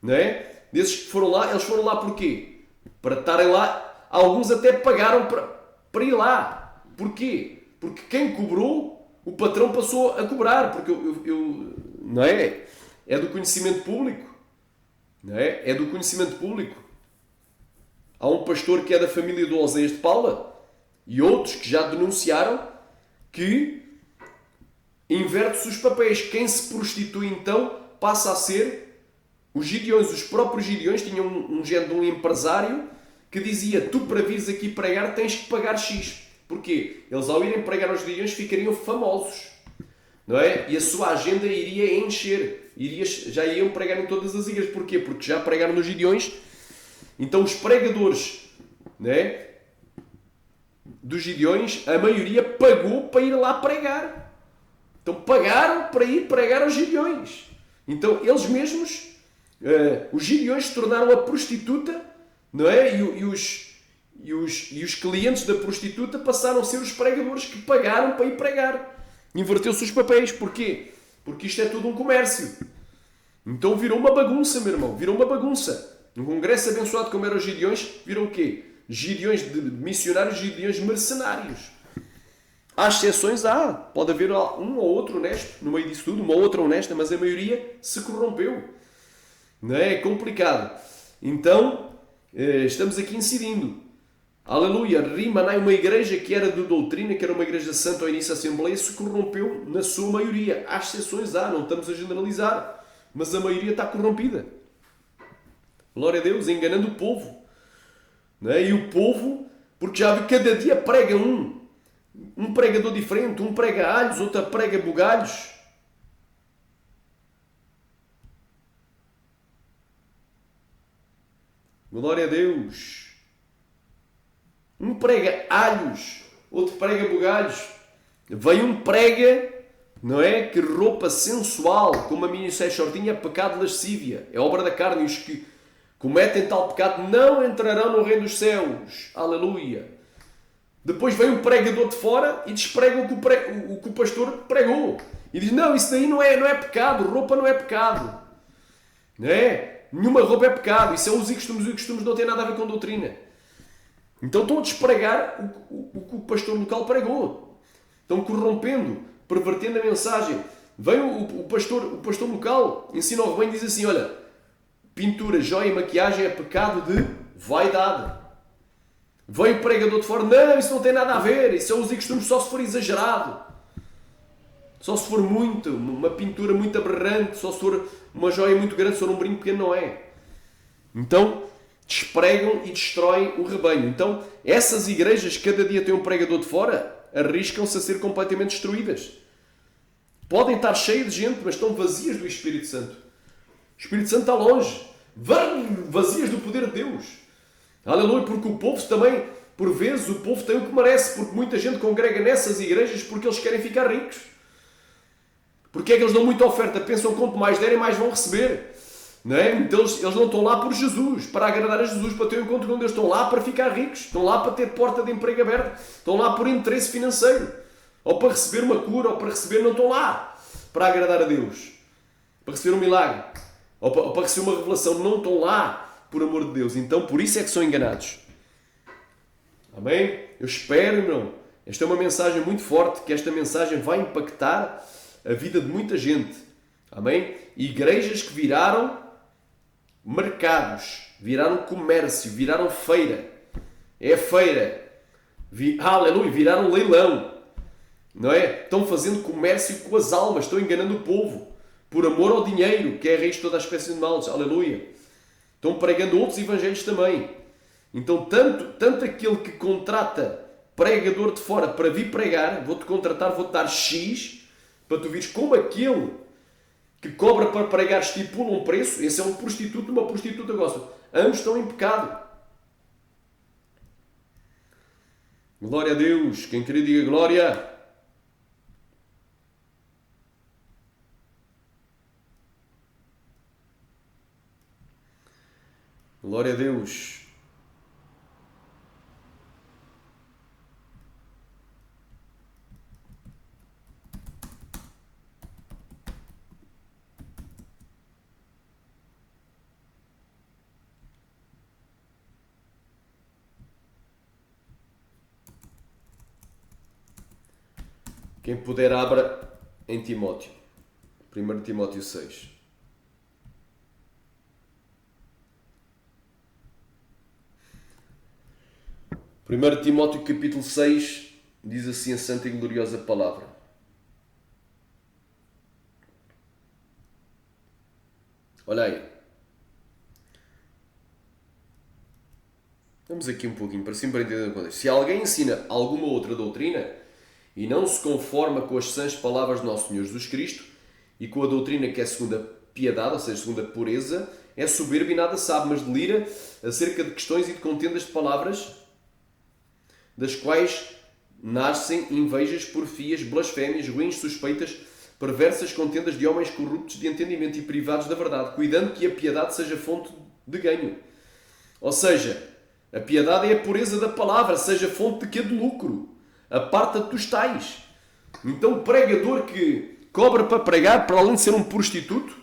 não é? Desses que foram lá, eles foram lá porquê? Para estarem lá. Alguns até pagaram para ir lá. Porquê? Porque quem cobrou, o patrão passou a cobrar. Porque não é? É do conhecimento público. Não é? É do conhecimento público. Há um pastor que é da família do Oseias de Paula e outros que já denunciaram que inverte-se os papéis. Quem se prostitui então passa a ser os Gideões. Os próprios Gideões tinham um género de um empresário que dizia: tu para vires aqui pregar tens que pagar X. Porquê? Eles ao irem pregar aos Gideões ficariam famosos, não é? E a sua agenda iria encher. Já iam pregar em todas as igrejas. Porquê? Porque já pregaram nos Gideões. Então os pregadores, não é, dos Gideões, a maioria pagou para ir lá pregar. Então pagaram para ir pregar aos Gideões. Então eles mesmos, os Gideões se tornaram a prostituta, não é? E os clientes da prostituta passaram a ser os pregadores que pagaram para ir pregar. Inverteu-se os papéis. Porquê? Porque isto é tudo um comércio. Então virou uma bagunça, meu irmão. Virou uma bagunça. Um congresso abençoado como era os Gideões, virou o quê? Gideões de missionários, Gideões mercenários. Há exceções, pode haver um ou outro honesto no meio disso tudo, uma outra honesta, mas a maioria se corrompeu. Não é? É complicado. Então, estamos aqui incidindo. Aleluia, Rimanai, uma igreja que era de doutrina, que era uma igreja santa ao início da Assembleia, se corrompeu na sua maioria. Há exceções, não estamos a generalizar, mas a maioria está corrompida. Glória a Deus, enganando o povo. Não é? E o povo, porque já vi cada dia prega um pregador diferente, um prega alhos, outro prega bugalhos. Glória a Deus. Um prega alhos, outro prega bugalhos. Vem um prega, não é? Que roupa sensual, como a minha shortinha, é pecado de lascívia. É obra da carne. E os que cometem tal pecado não entrarão no reino dos céus. Aleluia. Depois vem um pregador de fora e desprega o que o pastor pregou. E diz, não, isso daí não é pecado. Roupa não é pecado. Não é? Nenhuma roupa é pecado. Isso é usos e costumes. Os costumes não têm nada a ver com doutrina. Então estão a despregar o que o pastor local pregou. Estão corrompendo, pervertendo a mensagem. Vem o pastor local, ensina ao rebanho e diz assim, olha, pintura, joia e maquiagem é pecado de vaidade. Vem o pregador de fora, não, isso não tem nada a ver, isso é usos e costumes só se for exagerado. Só se for muito, uma pintura muito aberrante, só se for uma joia muito grande, se for um brinco pequeno, não é. Então, despregam e destroem o rebanho. Então, essas igrejas que cada dia têm um pregador de fora, arriscam-se a ser completamente destruídas. Podem estar cheias de gente, mas estão vazias do Espírito Santo. O Espírito Santo está longe. Vazias do poder de Deus. Aleluia, porque o povo também, por vezes, o povo tem o que merece, porque muita gente congrega nessas igrejas porque eles querem ficar ricos. Porque é que eles dão muita oferta? Pensam que quanto mais derem, mais vão receber. Não é? Então eles não estão lá por Jesus, para agradar a Jesus, para ter um encontro com Deus. Estão lá para ficar ricos. Estão lá para ter porta de emprego aberta. Estão lá por interesse financeiro. Ou para receber uma cura, ou para receber... Não estão lá para agradar a Deus. Para receber um milagre. Ou para receber uma revelação. Não estão lá por amor de Deus. Então por isso é que são enganados. Amém? Eu espero, irmão. Esta é uma mensagem muito forte, que esta mensagem vai impactar a vida de muita gente. Amém? Igrejas que viraram mercados, viraram comércio, viraram feira. É feira. Aleluia, viraram leilão. Não é? Estão fazendo comércio com as almas, estão enganando o povo. Por amor ao dinheiro, que é a raiz de toda a espécie de males. Aleluia. Estão pregando outros evangelhos também. Então, tanto aquele que contrata pregador de fora para vir pregar, vou-te contratar, vou-te dar X, para tu vires, como aquele que cobra para pregar estipula um preço, esse é um prostituto, uma prostituta gosta. Ambos estão em pecado. Glória a Deus. Quem querer diga glória. Glória a Deus. Quem puder, abra em Timóteo. 1 Timóteo 6. Primeiro Timóteo capítulo 6 diz assim a santa e gloriosa palavra. Olha aí. Vamos aqui um pouquinho para cima para entender o contexto. Se alguém ensina alguma outra doutrina e não se conforma com as sãs palavras do nosso Senhor Jesus Cristo e com a doutrina que é segundo a piedade, ou seja, segundo a pureza, é soberbo e nada sabe, mas delira acerca de questões e de contendas de palavras, das quais nascem invejas, porfias, blasfémias, ruins, suspeitas, perversas contendas de homens corruptos de entendimento e privados da verdade, cuidando que a piedade seja fonte de ganho. Ou seja, a piedade é a pureza da palavra, seja fonte de quê? De lucro. Aparta-te dos tais. Então o pregador que cobra para pregar, para além de ser um prostituto,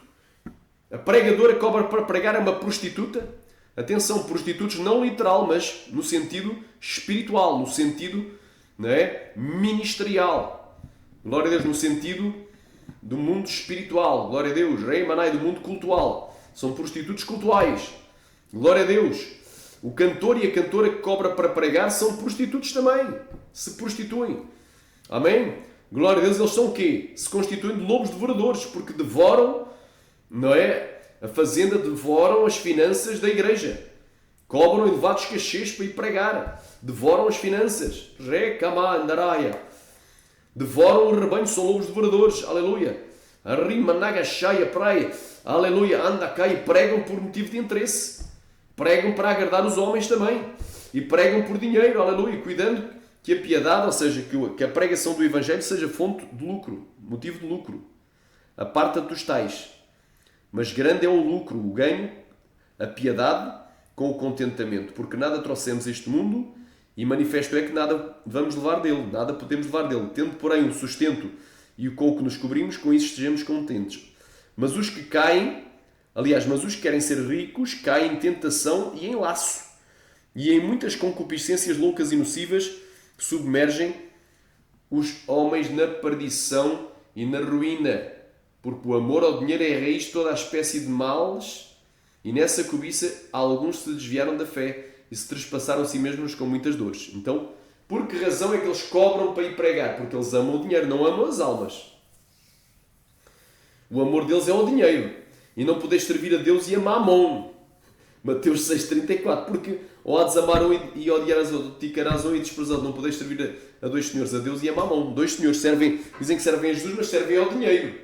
a pregadora que cobra para pregar é uma prostituta. Atenção, prostitutos não literal, mas no sentido espiritual, no sentido, não é, ministerial. Glória a Deus, no sentido do mundo espiritual. Glória a Deus, rei manai do mundo cultual. São prostitutos cultuais. Glória a Deus. O cantor e a cantora que cobra para pregar são prostitutos também. Se prostituem. Amém? Glória a Deus, eles são o quê? Se constituem de lobos devoradores, porque devoram, não é? A fazenda, devoram as finanças da igreja. Cobram elevados cachês para ir pregar. Devoram as finanças. Recamandaraia. Devoram o rebanho, são lobos devoradores. Aleluia. Rimanagashaya praia. Aleluia. Anda cá e pregam por motivo de interesse. Pregam para agradar os homens também. E pregam por dinheiro. Aleluia. Cuidando que a piedade, ou seja, que a pregação do Evangelho seja fonte de lucro. Motivo de lucro. Aparta-te dos tais. Mas grande é o lucro, o ganho, a piedade com o contentamento. Porque nada trouxemos a este mundo e manifesto é que nada vamos levar dele. Nada podemos levar dele. Tendo, porém, o sustento e o com o que nos cobrimos, com isso estejamos contentes. Mas os que caem, mas os que querem ser ricos, caem em tentação e em laço. E em muitas concupiscências loucas e nocivas submergem os homens na perdição e na ruína. Porque o amor ao dinheiro é a raiz de toda a espécie de males, e nessa cobiça alguns se desviaram da fé e se trespassaram a si mesmos com muitas dores. Então, por que razão é que eles cobram para ir pregar? Porque eles amam o dinheiro, não amam as almas. O amor deles é o dinheiro. E não podes servir a Deus e a Mamon. Mateus 6,34. Porque ou há de amar um e odiarás outro, ticarás um e desprezado. Não podes servir a dois senhores, a Deus e a Mamon. Dois senhores dizem que servem a Jesus, mas servem ao dinheiro.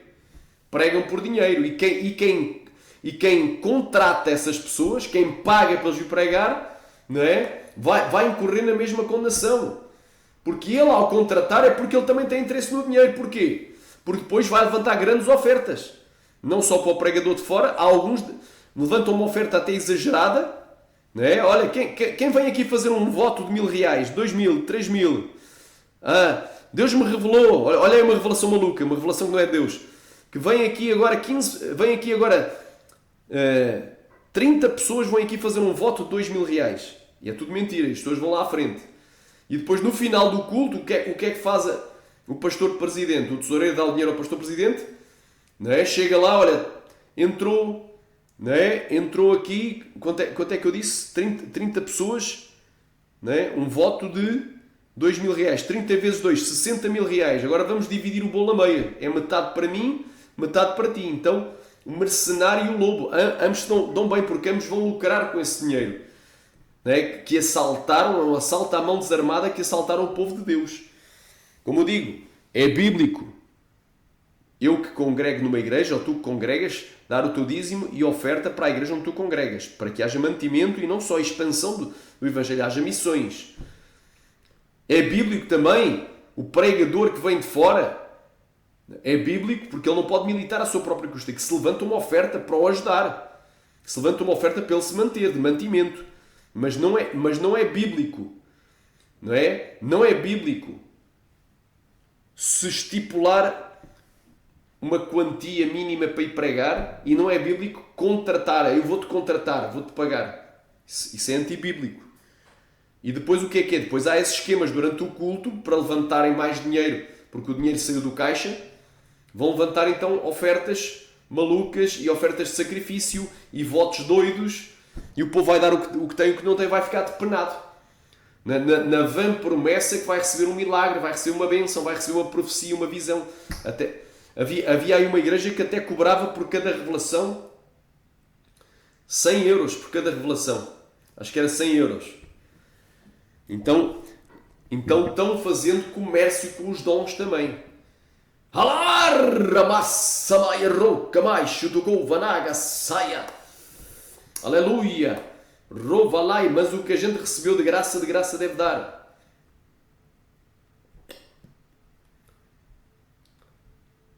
Pregam por dinheiro. E quem contrata essas pessoas, quem paga para eles vir pregar, não é? Vai incorrer na mesma condenação. Porque ele, ao contratar, é porque ele também tem interesse no dinheiro. Porquê? Porque depois vai levantar grandes ofertas. Não só para o pregador de fora, há alguns levantam uma oferta até exagerada. Não é? Olha, quem vem aqui fazer um voto de 1.000 reais, 2.000, 3.000? Deus me revelou. Olha aí uma revelação maluca, uma revelação que não é de Deus. Que vem aqui agora 30 pessoas vão aqui fazer um voto de 2.000 reais. E é tudo mentira, as pessoas vão lá à frente. E depois no final do culto, o que é que faz o pastor presidente? O tesoureiro dá o dinheiro ao pastor presidente, não é? Chega lá, olha, entrou, não é? Entrou aqui, quanto é que eu disse? 30 pessoas, não é? Um voto de 2.000 reais, 30 vezes 2, 60.000 reais. Agora vamos dividir o bolo a meia. É metade para mim, metade para ti. Então, o mercenário e o lobo, ambos dão bem, porque ambos vão lucrar com esse dinheiro. Não é? Que assaltaram, um assalto à mão desarmada, que assaltaram o povo de Deus. Como eu digo, é bíblico. Eu que congrego numa igreja, ou tu que congregas, dar o teu dízimo e oferta para a igreja onde tu congregas, para que haja mantimento e não só expansão do Evangelho, haja missões. É bíblico também o pregador que vem de fora. É bíblico porque ele não pode militar à sua própria custa, que se levanta uma oferta para o ajudar, que se levanta uma oferta para ele se manter, de mantimento. Mas não é bíblico. Não é? Não é bíblico se estipular uma quantia mínima para ir pregar, e não é bíblico contratar. Eu vou-te contratar, vou-te pagar. Isso é antibíblico. E depois o que é? Depois há esses esquemas durante o culto para levantarem mais dinheiro, porque o dinheiro saiu do caixa. Vão levantar então ofertas malucas e ofertas de sacrifício e votos doidos, e o povo vai dar o que tem, o que não tem vai ficar depenado. Na vã promessa que vai receber um milagre, vai receber uma bênção, vai receber uma profecia, uma visão. Havia aí uma igreja que até cobrava por cada revelação 100 euros por cada revelação. Acho que era 100 euros. Então estão fazendo comércio com os dons também. Aleluia! Rovalai, mas o que a gente recebeu de graça deve dar.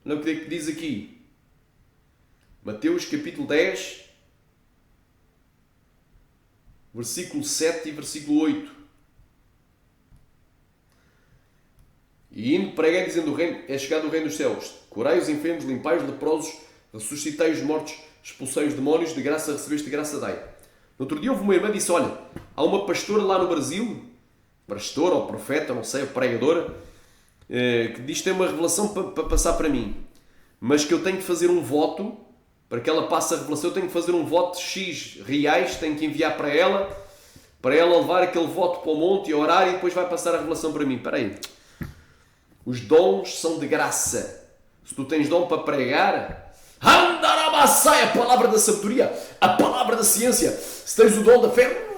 Olha o que é que diz aqui. Mateus capítulo 10, versículo 7 e versículo 8. E indo pregai dizendo: o reino é chegado o reino dos céus. Curai os enfermos, limpai os leprosos, ressuscitai os mortos, expulsei os demónios, de graça recebeste, de graça dai. No outro dia houve uma irmã que disse: olha, há uma pastora lá no Brasil, pastora ou profeta, não sei, ou pregadora, que diz que tem uma revelação para passar para mim, mas que eu tenho que fazer um voto, para que ela passe a revelação, eu tenho que fazer um voto de X reais, tenho que enviar para ela, para ela levar aquele voto para o monte e orar e depois vai passar a revelação para mim. Espera aí. Os dons são de graça. Se tu tens dom para pregar, Andarabassai, a palavra da sabedoria, a palavra da ciência. Se tens o dom da fé,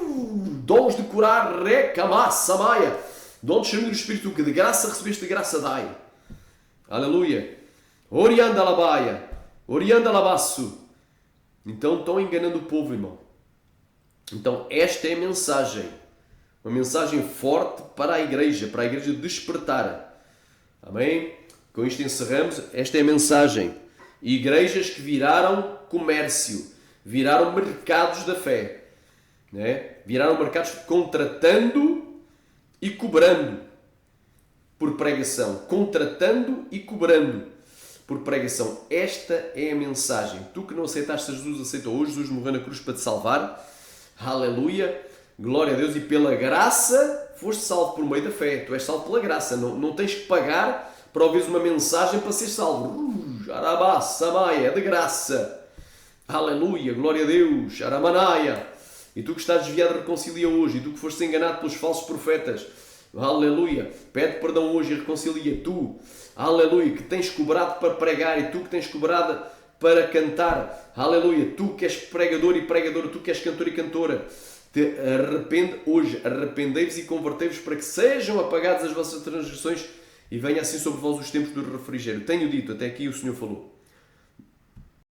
dons de curar, Recamassamaya, dom de discernir o Espírito, que de graça recebeste, de graça dai. Aleluia. Oriandalabaia, Oriandalabaço. Então estão enganando o povo, irmão. Então esta é a mensagem. Uma mensagem forte para a igreja despertar. Amém? Com isto encerramos. Esta é a mensagem. Igrejas que viraram comércio, viraram mercados da fé, né? Viraram mercados contratando e cobrando por pregação. Contratando e cobrando por pregação. Esta é a mensagem. Tu que não aceitaste Jesus, aceitou hoje. Jesus morreu na cruz para te salvar. Aleluia. Glória a Deus. E pela graça foste salvo por meio da fé. Tu és salvo pela graça. Não tens que pagar para ouvires uma mensagem para ser salvo. Arabá, Samaia, é de graça. Aleluia. Glória a Deus. Aramanaia. E tu que estás desviado, reconcilia hoje. E tu que foste enganado pelos falsos profetas. Aleluia. Pede perdão hoje e reconcilia. Tu, aleluia, que tens cobrado para pregar e tu que tens cobrado para cantar. Aleluia. Tu que és pregador e pregadora, tu que és cantor e cantora. Te arrepende hoje. Arrependei-vos e convertei-vos para que sejam apagadas as vossas transgressões e venha assim sobre vós os tempos do refrigério. Tenho dito, até aqui o Senhor falou.